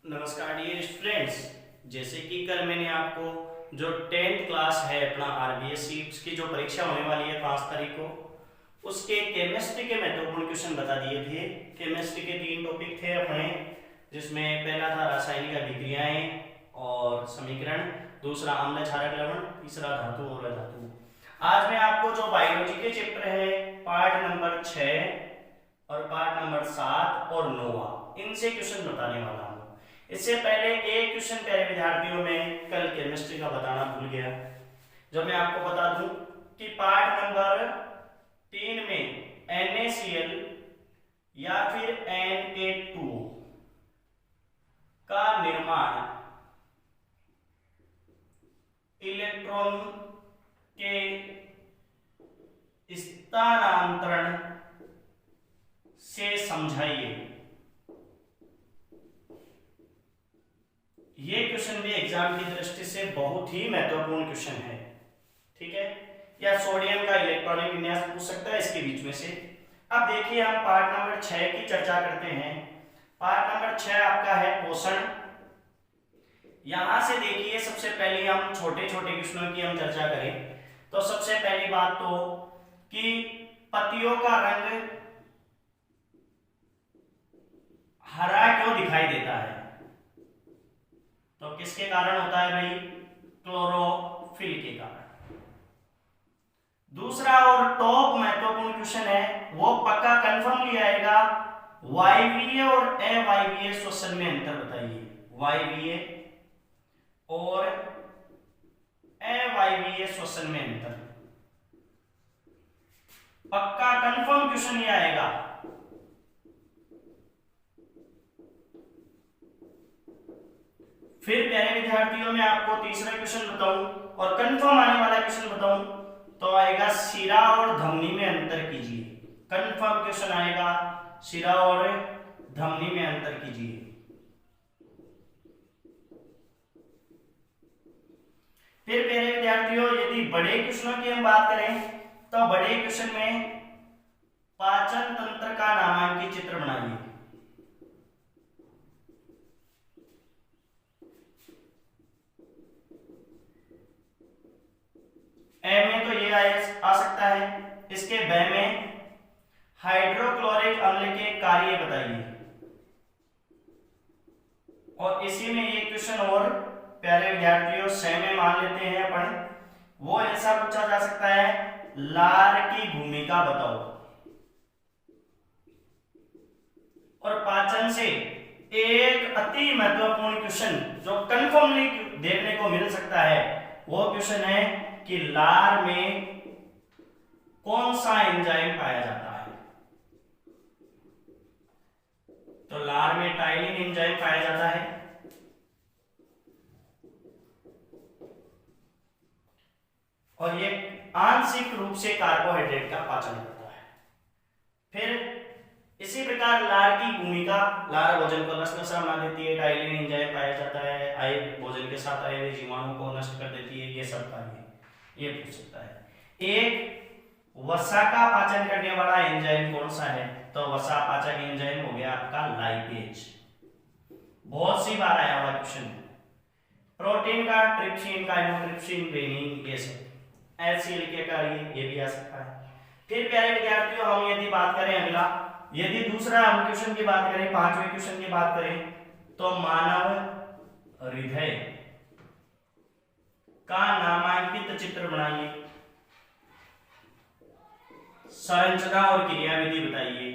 नमस्कार dear students. जैसे कि कल मैंने आपको जो 10th क्लास है अपना आरबीएससी की जो परीक्षा होने वाली है 5 तारीख को, उसके केमिस्ट्री के महत्वपूर्ण क्वेश्चन बता दिए थे। केमिस्ट्री के 3 टॉपिक थे अपने, जिसमें पहला था रासायनिक अभिक्रियाएं और समीकरण, दूसरा अम्ल क्षारक लवण, तीसरा धातु और अधातु। आज मैं आपको जो बायोलॉजी के चैप्टर है पार्ट नंबर 6 और पार्ट नंबर 7 और 9 इनसे क्वेश्चन बताने वाला हूँ। इससे पहले एक क्वेश्चन प्यारे विद्यार्थियों में कल केमिस्ट्री का बताना भूल गया, जब मैं आपको बता दूं कि पार्ट नंबर 3 में NaCl या फिर Na2 का निर्माण इलेक्ट्रॉन के स्थानांतरण से समझाइए। ये क्वेश्चन भी एग्जाम की दृष्टि से बहुत ही महत्वपूर्ण क्वेश्चन है, ठीक है। या सोडियम का इलेक्ट्रॉनिक विन्यास पूछ सकता है इसके बीच में से। अब देखिए हम पार्ट नंबर 6 की चर्चा करते हैं। पार्ट नंबर 6 आपका है पोषण। यहां से देखिए सबसे पहले हम छोटे छोटे क्वेश्चनों की हम चर्चा करें तो सबसे पहली बात तो कि पत्तियों का रंग हरा क्यों दिखाई देता है, तो किसके कारण होता है भाई? क्लोरोफिल के कारण। दूसरा और टॉप महत्वपूर्ण क्वेश्चन है वो पक्का कंफर्म लिया आएगा, वायवीय और अवायवीय श्वसन में अंतर बताइए। वायवीय और अवायवीय श्वसन में अंतर पक्का कंफर्म क्वेश्चन ये आएगा। फिर प्यारे विद्यार्थियों में आपको तीसरा क्वेश्चन बताऊं और कंफर्म आने वाला क्वेश्चन बताऊं तो आएगा शिरा और धमनी में अंतर कीजिए। कंफर्म क्वेश्चन आएगा, शिरा और धमनी में अंतर कीजिए। फिर प्यारे विद्यार्थियों यदि बड़े क्वेश्चनों की हम बात करें तो बड़े क्वेश्चन में पाचन तंत्र का नामांकित चित्र बनाइए। ए में तो ये आ सकता है, इसके ब में हाइड्रोक्लोरिक अम्ल के कार्य बताइए। और इसी में एक क्वेश्चन और प्यारे विद्यार्थियों से में मान लेते हैं अपन, वो ऐसा पूछा जा सकता है लार की भूमिका बताओ। और पाचन से एक अति महत्वपूर्ण क्वेश्चन जो कंफर्मली देखने को मिल सकता है वो क्वेश्चन है कि लार में कौन सा एंजाइम पाया जाता है। तो लार में टाइलिन एंजाइम पाया जाता है। और ये आंशिक रूप से कार्बोहाइड्रेट का पाचन करता है। फिर इसी प्रकार लार की भूमिका, लार भोजन को नष्ट बना देती है, टाइलिन एंजाइम पाया जाता है, आए भोजन के साथ आए हुए जीवाणुओं को नष्ट कर देती है, ये सब कार्य ये पूछ सकता है। एक वसा का पाचन करने वाला एंजाइम कौन सा है, तो वसा पाचक एंजाइम हो गया आपका लाइपेज। बहुत सी बार आया हुआ क्वेश्चन। प्रोटीन का ट्रिप्सिन, काइमोट्रिप्सिन, रेनिन, ये सब एलसीएल के कार्य ये भी आ सकता है। फिर प्यारे विद्यार्थियों हम यदि बात करें अगला, यदि दूसरा हम क्वेश्चन की बात करें, 5वें क्वेश्चन की बात करें तो मानव हृदय का नामांकित चित्र बनाइए। संरचना और क्रियाविधि बताइए।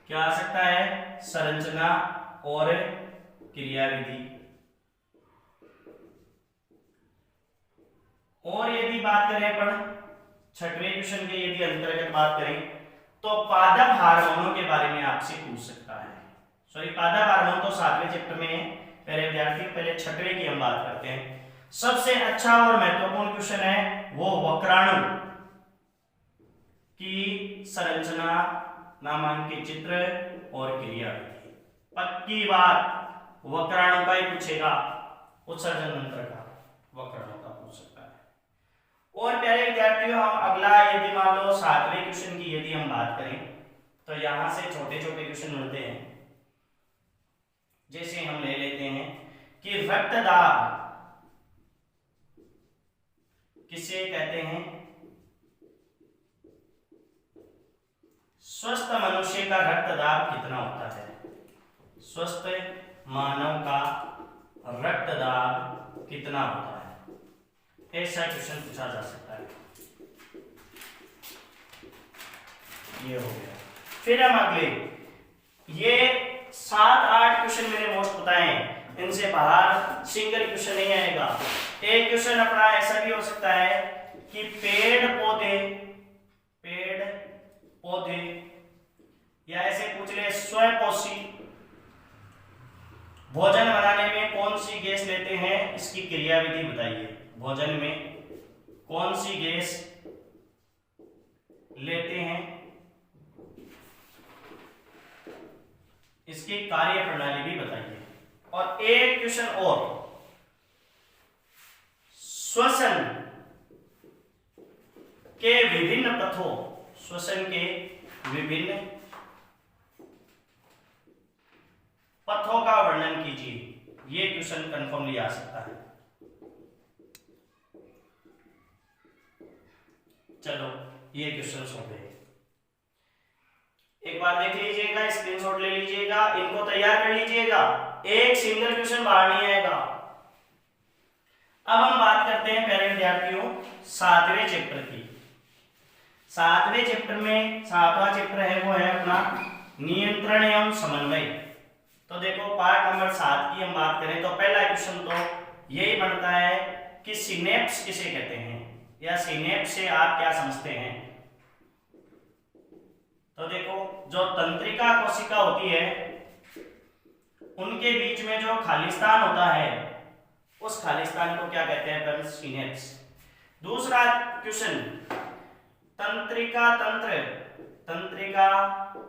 क्या आ सकता है? संरचना और क्रियाविधि। और यदि बात करें अपन 6वें क्वेश्चन के यदि अंतर्गत बात करें तो पादप हार्मोनों के बारे में आपसे पूछ सकता है। सॉरी, पादप हार्मोन तो 7वें चैप्टर में है। पहले विद्यार्थी पहले 6वें की हम बात करते हैं। सबसे अच्छा और महत्वपूर्ण क्वेश्चन है वो वक्राणु की संरचना, नामांकित चित्र और क्रियाविधि। पक्की बात वक्राणु का ही पूछेगा, उत्सर्जन तंत्र का वक्राणु का पूछ सकता है। और प्यारे विद्यार्थियों हम अगला यदि मान लो 7वें क्वेश्चन की यदि हम बात करें तो यहां से छोटे छोटे क्वेश्चन मिलते हैं। जैसे हम ले लेते हैं कि रक्तदाब किसे कहते हैं? स्वस्थ मनुष्य का रक्तदाब कितना होता है? स्वस्थ मानव का रक्तदाब कितना होता है? ऐसा क्वेश्चन पूछा जा सकता है। ये हो गया। फिर हम अगले, ये 7-8 क्वेश्चन मेरे मोस्ट बताए हैं, इनसे बाहर सिंगल क्वेश्चन नहीं आएगा। एक क्वेश्चन अपना ऐसा भी हो सकता है कि पेड़ पौधे या ऐसे पूछ ले स्वयंपोषी भोजन बनाने में कौन सी गैस लेते हैं, इसकी क्रियाविधि बताइए। भोजन में कौन सी गैस लेते हैं, इसकी कार्य प्रणाली भी बताइए। और एक क्वेश्चन और, श्वसन के विभिन्न पथों, श्वसन के विभिन्न पथों का वर्णन कीजिए। ये क्वेश्चन कंफर्मली आ सकता है। चलो ये क्वेश्चन हो गए, एक बार देख लीजिएगा, स्क्रीनशॉट ले लीजिएगा, इनको तैयार कर लीजिएगा, एक सिंगल क्वेश्चन बाहर नहीं आएगा। अब हम बात करते हैं प्यारे विद्यार्थियों 7वें चैप्टर की। 7वें चैप्टर में 7वां चैप्टर है वो है अपना नियंत्रण एवं समन्वय। तो देखो पार्ट नंबर 7 की हम बात करें तो पहला क्वेश्चन तो यही बनता है कि सिनेप्स किसे कहते हैं, या सिनेप्स से आप क्या समझते हैं। तो देखो जो तंत्रिका कोशिका होती है उनके बीच में जो खालिस्तान होता है उस खालिस्तान को क्या कहते हैं? सिनेप्स। दूसरा क्वेश्चन, तंत्रिका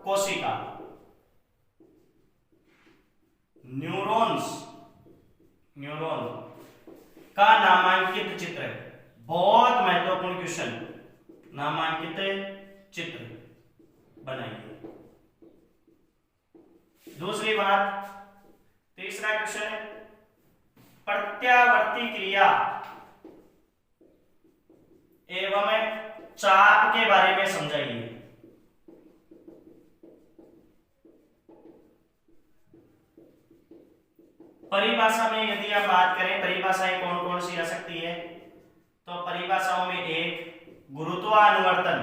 कोशिका, न्यूरॉन का नामांकित चित्र। बहुत महत्वपूर्ण क्वेश्चन, नामांकित चित्र बनाइए। दूसरी बात, तीसरा क्वेश्चन है प्रत्यावर्ती क्रिया एवं चाप के बारे में समझाइए। परिभाषा में यदि आप बात करें, परिभाषाएं कौन कौन सी आ सकती है, तो परिभाषाओं में एक गुरुत्वानुवर्तन,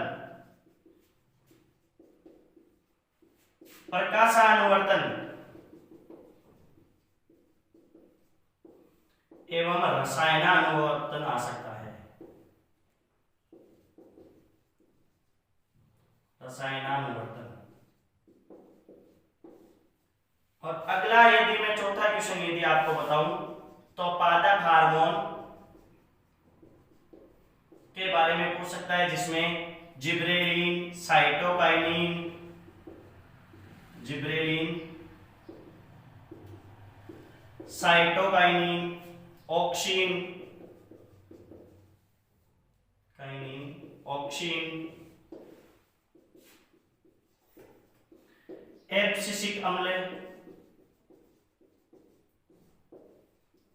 प्रकाशानुवर्तन एवं रसायनानुवर्तन आ सकता है। रसायनानुवर्तन। और अगला यदि मैं चौथा क्वेश्चन यदि आपको बताऊं तो पादप हार्मोन के बारे में पूछ सकता है, जिसमें जिब्रेलिन, साइटोकाइनिन, ऑक्सिन, एब्सिसिक अम्ल,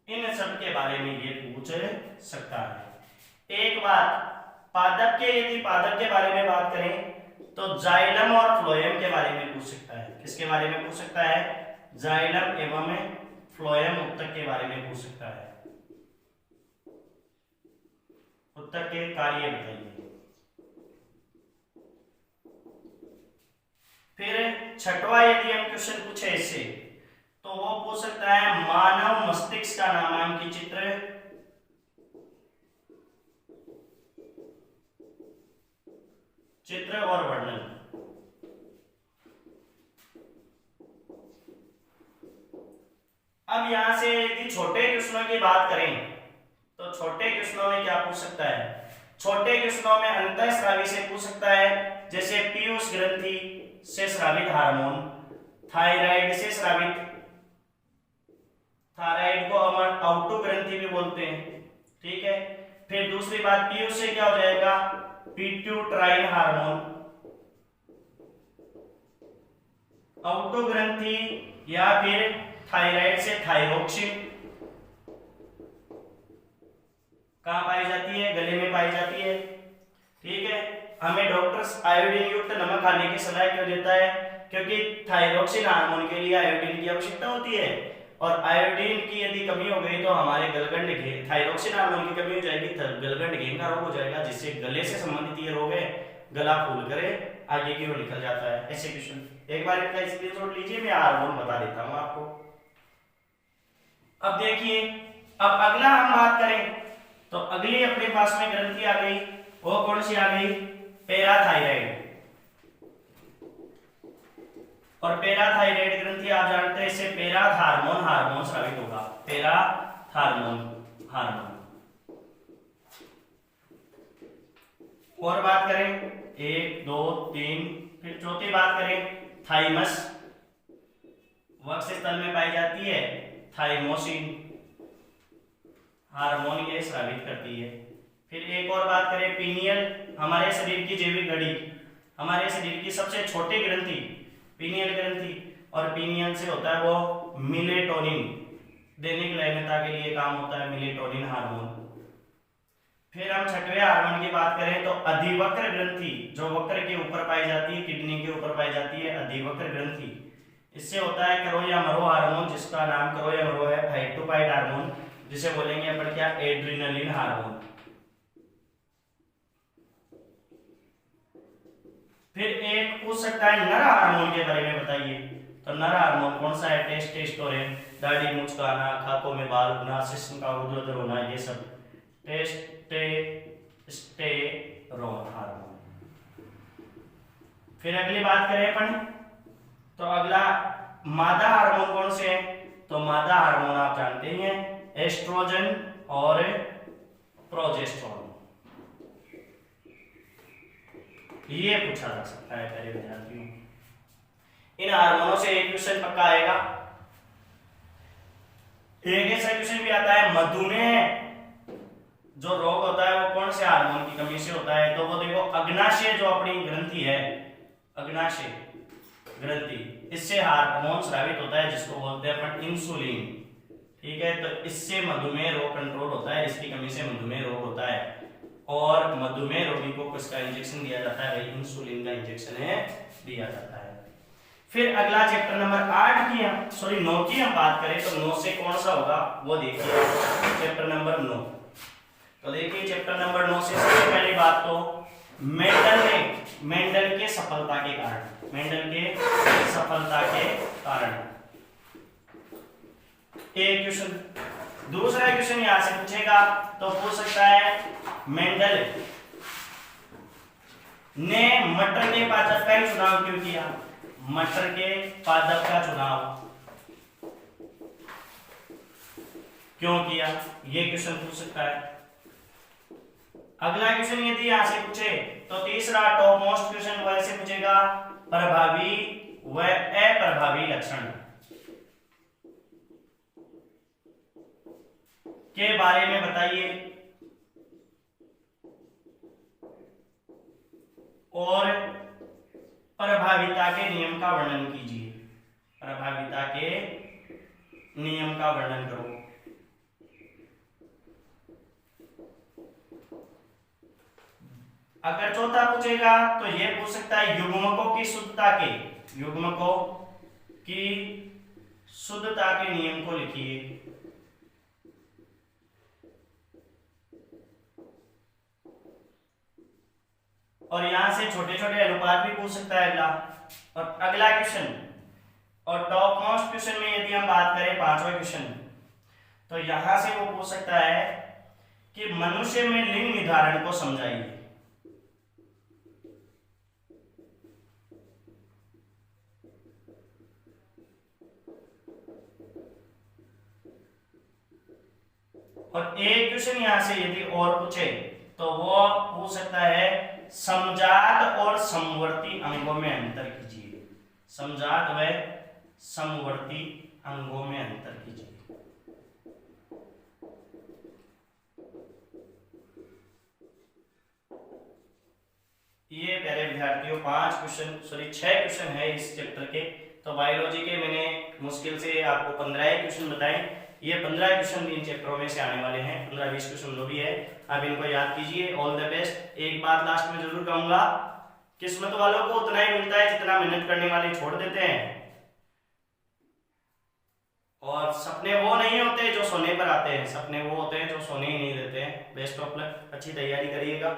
इन सब के बारे में ये पूछ सकता है। एक बात, पादप के बारे में बात करें तो जाइलम और फ्लोएम के बारे में पूछ सकता है। किसके बारे में पूछ सकता है? जाइलम एवं फ्लोएम उत्तक के बारे में पूछ सकता है। उत्तक के कार्य बताइए। फिर छठवां यदि हम क्वेश्चन पूछे इससे तो वो पूछ सकता है मानव मस्तिष्क का नामांकित चित्र और वर्णन। अब यहां से यदि छोटे क्वेश्चनों की बात करें तो छोटे क्वेश्चनों में क्या पूछ सकता है? छोटे क्वेश्चनों में अंतःस्रावी से पूछ सकता है, जैसे पीयूष ग्रंथि से स्रावित हार्मोन, थायराइड से स्रावित, थायराइड को हम आउटो ग्रंथि भी बोलते हैं, ठीक है। फिर दूसरी बात, पीयूष से क्या हो जाएगा? पिट्यूटाइन हार्मोन, आउटो ग्रंथि या फिर थायराइड से थायरोक्सिन कहाँ पाई जाती है? गले में पाई जाती है। ठीक है, हमें डॉक्टर्स आयोडीन युक्त नमक खाने की सलाह क्यों देता है? क्योंकि थायरोक्सिन हार्मोन के लिए आयोडीन की आवश्यकता होती है, और आयोडीन की यदि कमी हो गई तो हमारे गलगंड के थायरोक्सिन हार्मोन की कमी हो जाएगी, गलगंड घेन का रोग हो जाएगा, जिससे गले से संबंधित ये रोग है, गला फूल करे आगे की ओर निकल जाता है। ऐसे क्वेश्चन एक बार इनका स्क्रीनशॉट लीजिए, मैं हार्मोन बता देता हूं आपको। अब देखिए, अब अगला हम बात करें तो अगली अपने पास में ग्रंथि आ गई, वो कौन सी आ गई? पैराथायराइड। और पैराथायराइड ग्रंथि आप जानते हैं, इससे पैराथार्मोन हार्मोन स्रावित होगा, पैराथार्मोन हार्मोन। और बात करें 1 2 3, फिर चौथी बात करें थाइमस, वक्ष स्थल में पाई जाती है, थाइमोसिन हार्मोन ये स्रावित करती है। फिर एक और बात करें पीनियल, हमारे शरीर की जैविक घड़ी, हमारे शरीर की सबसे छोटी ग्रंथि पीनियल ग्रंथि, और पीनियल से होता है वो मिलेटोनिन, दैनिक लयनता के लिए काम होता है मिलेटोनिन हार्मोन। फिर हम छठवें हार्मोन की बात करें तो अधिवक्र ग्रंथि, जो वक्र के ऊपर पाई जाती है, किडनी के ऊपर पाई जाती है, अधिवक्र ग्रंथि, इससे होता है करोयामरो हार्मोन, जिसका नाम करोयामरो है, फाइटोपाइट हार्मोन, जिसे बोलेंगे अपन क्या? Adrenaline hormone. फिर एक पूछ सकता है नर हार्मोन के बारे में बताइए, तो नर हार्मोन कौन सा है? टेस्टोस्टेरोन, दाढ़ी मूंछ का आना, खाकों में बाल उगना, शिश्न का ऊर्ध्वाधर होना, ये सब टेस्टोस्टेरोन हार्मोन। फिर अगली बात करें अपन तो अगला मादा हार्मोन कौन से हैं? तो मादा हार्मोन आप जानते ही हैं, एस्ट्रोजन और प्रोजेस्टेरोन। ये पूछा जा सकता है प्यारे विद्यार्थियों। इन हार्मोनों से एक क्वेश्चन पक्का आएगा। एक ऐसा क्वेश्चन भी आता है, मधुमेह जो रोग होता है वो कौन से हार्मोन की कमी से होता है? तो वो देखो अग्नाशय जो अपनी ग्रंथि है, अग्नाशय ग्रंथि, इससे हार्मोन स्रावित होता है, जिसको बोलते हैं अपन इंसुलिन। ठीक है, तो इससे मधुमेह रोग कंट्रोल होता है, इसकी कमी से मधुमेह रोग होता है, और मधुमेह रोगी को किसका इंजेक्शन दिया जाता है? भाई इंसुलिन का इंजेक्शन है दिया जाता है। फिर अगला चैप्टर नंबर 8 की हम 9 की हम बात करें तो 9 से कौन सा होगा वो देखिए, चैप्टर नंबर 9। तो देखिए चैप्टर नंबर 9 से सबसे पहली बात तो मेंडल के सफलता के कारण, मेंडल के सफलता के कारण एक क्वेश्चन। दूसरा क्वेश्चन यहां से पूछेगा तो पूछ सकता है, मेंडल ने मटर के पादप का चुनाव क्यों किया? मटर के पादप का चुनाव क्यों किया? ये क्वेश्चन पूछ सकता है। अगला क्वेश्चन यदि यहां से पूछे तो तीसरा टॉप मोस्ट क्वेश्चन वो ऐसे पूछेगा, प्रभावी व अप्रभावी लक्षण के बारे में बताइए और प्रभाविता के नियम का वर्णन कीजिए। प्रभाविता के नियम का वर्णन करो। अगर चौथा पूछेगा तो यह पूछ सकता है, युग्मकों की शुद्धता के, युग्मकों की शुद्धता के नियम को लिखिए। और यहां से छोटे छोटे अनुपात भी पूछ सकता है अगला। और अगला क्वेश्चन और टॉप मोस्ट क्वेश्चन में यदि हम बात करें पांचवा क्वेश्चन, तो यहां से वो पूछ सकता है कि मनुष्य में लिंग निर्धारण को समझाइए। और एक क्वेश्चन यहां से यदि और पूछे तो वो पूछ सकता है, समजात और समवर्ती अंगों में अंतर कीजिए। समजात व समवर्ती अंगों में अंतर कीजिए। ये प्यारे विद्यार्थियों 6 क्वेश्चन है इस चैप्टर के। तो बायोलॉजी के मैंने मुश्किल से आपको 15 क्वेश्चन बताए। ये 15 क्वेश्चन इन चैप्टरों में से आने वाले हैं, 15-20 क्वेश्चन जो भी है आप इनको याद कीजिए। All the best. एक बात लास्ट में जरूर कहूंगा, किस्मत वालों को उतना ही मिलता है जितना मेहनत करने वाले छोड़ देते हैं, और सपने वो नहीं होते जो सोने पर आते हैं, सपने वो होते हैं जो सोने ही नहीं देते हैं। बेस्ट ऑफ लक, अच्छी तैयारी करिएगा।